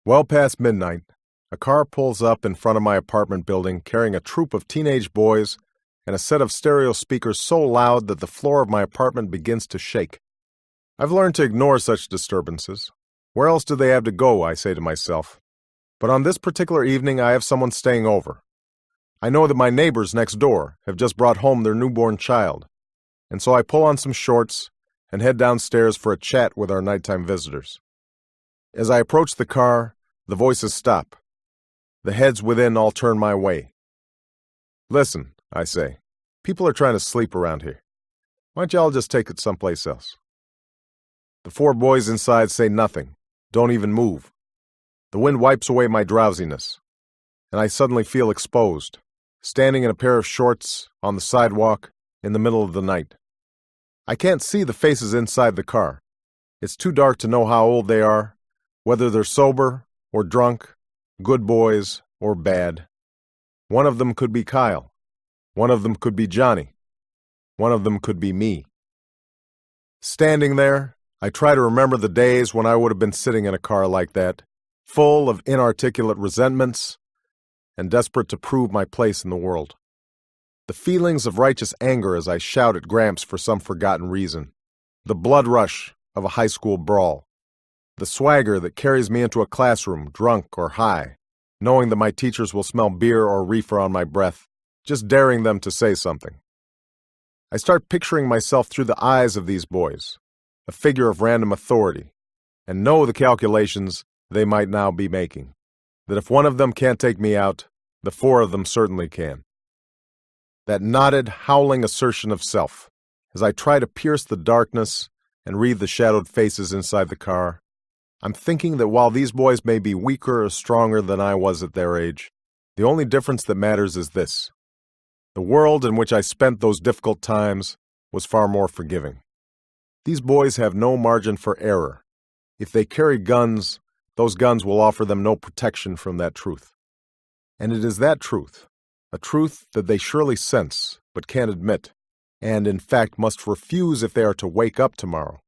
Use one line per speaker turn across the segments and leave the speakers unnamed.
Well past midnight, a car pulls up in front of my apartment building carrying a troop of teenage boys and a set of stereo speakers so loud that the floor of my apartment begins to shake. I've learned to ignore such disturbances. Where else do they have to go, I say to myself. But on this particular evening, I have someone staying over. I know that my neighbors next door have just brought home their newborn child, and so I pull on some shorts and head downstairs for a chat with our nighttime visitors. As I approach the car, the voices stop. The heads within all turn my way. "Listen," I say, "people are trying to sleep around here. Why don't y'all just take it someplace else?" The four boys inside say nothing, don't even move. The wind wipes away my drowsiness, and I suddenly feel exposed, standing in a pair of shorts on the sidewalk in the middle of the night. I can't see the faces inside the car. It's too dark to know how old they are, whether they're sober or drunk, good boys or bad. One of them could be Kyle. One of them could be Johnny. One of them could be me. Standing there, I try to remember the days when I would have been sitting in a car like that, full of inarticulate resentments and desperate to prove my place in the world. The feelings of righteous anger as I shout at Gramps for some forgotten reason. The blood rush of a high school brawl. The swagger that carries me into a classroom, drunk or high, knowing that my teachers will smell beer or reefer on my breath, just daring them to say something. I start picturing myself through the eyes of these boys, a figure of random authority, and know the calculations they might now be making, that if one of them can't take me out, the four of them certainly can. That knotted, howling assertion of self, as I try to pierce the darkness and read the shadowed faces inside the car, I'm thinking that while these boys may be weaker or stronger than I was at their age, the only difference that matters is this. The world in which I spent those difficult times was far more forgiving. These boys have no margin for error. If they carry guns, those guns will offer them no protection from that truth. And it is that truth, a truth that they surely sense but can't admit, and in fact must refuse if they are to wake up tomorrow,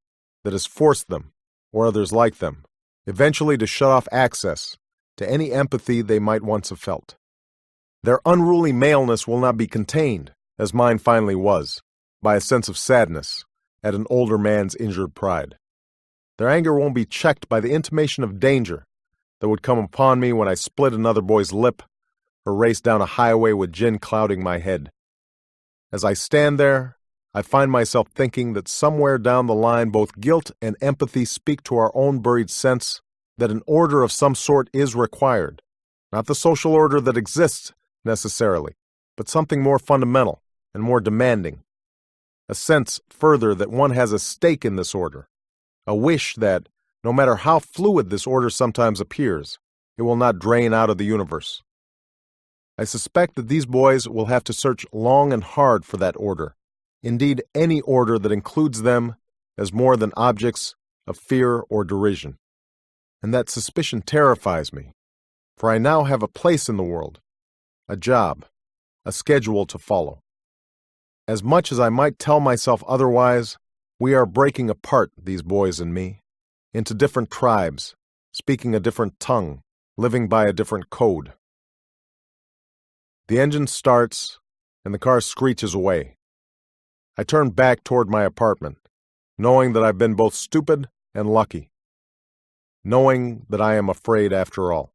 that has forced them, or others like them, eventually to shut off access to any empathy they might once have felt. Their unruly maleness will not be contained, as mine finally was, by a sense of sadness at an older man's injured pride. Their anger won't be checked by the intimation of danger that would come upon me when I split another boy's lip or race down a highway with gin clouding my head. As I stand there, I find myself thinking that somewhere down the line both guilt and empathy speak to our own buried sense that an order of some sort is required, not the social order that exists necessarily, but something more fundamental and more demanding. A sense, further, that one has a stake in this order, a wish that, no matter how fluid this order sometimes appears, it will not drain out of the universe. I suspect that these boys will have to search long and hard for that order, indeed any order that includes them as more than objects of fear or derision. And that suspicion terrifies me, for I now have a place in the world, a job, a schedule to follow. As much as I might tell myself otherwise, we are breaking apart, these boys and me, into different tribes, speaking a different tongue, living by a different code. The engine starts, and the car screeches away. I turn back toward my apartment, knowing that I've been both stupid and lucky, knowing that I am afraid after all.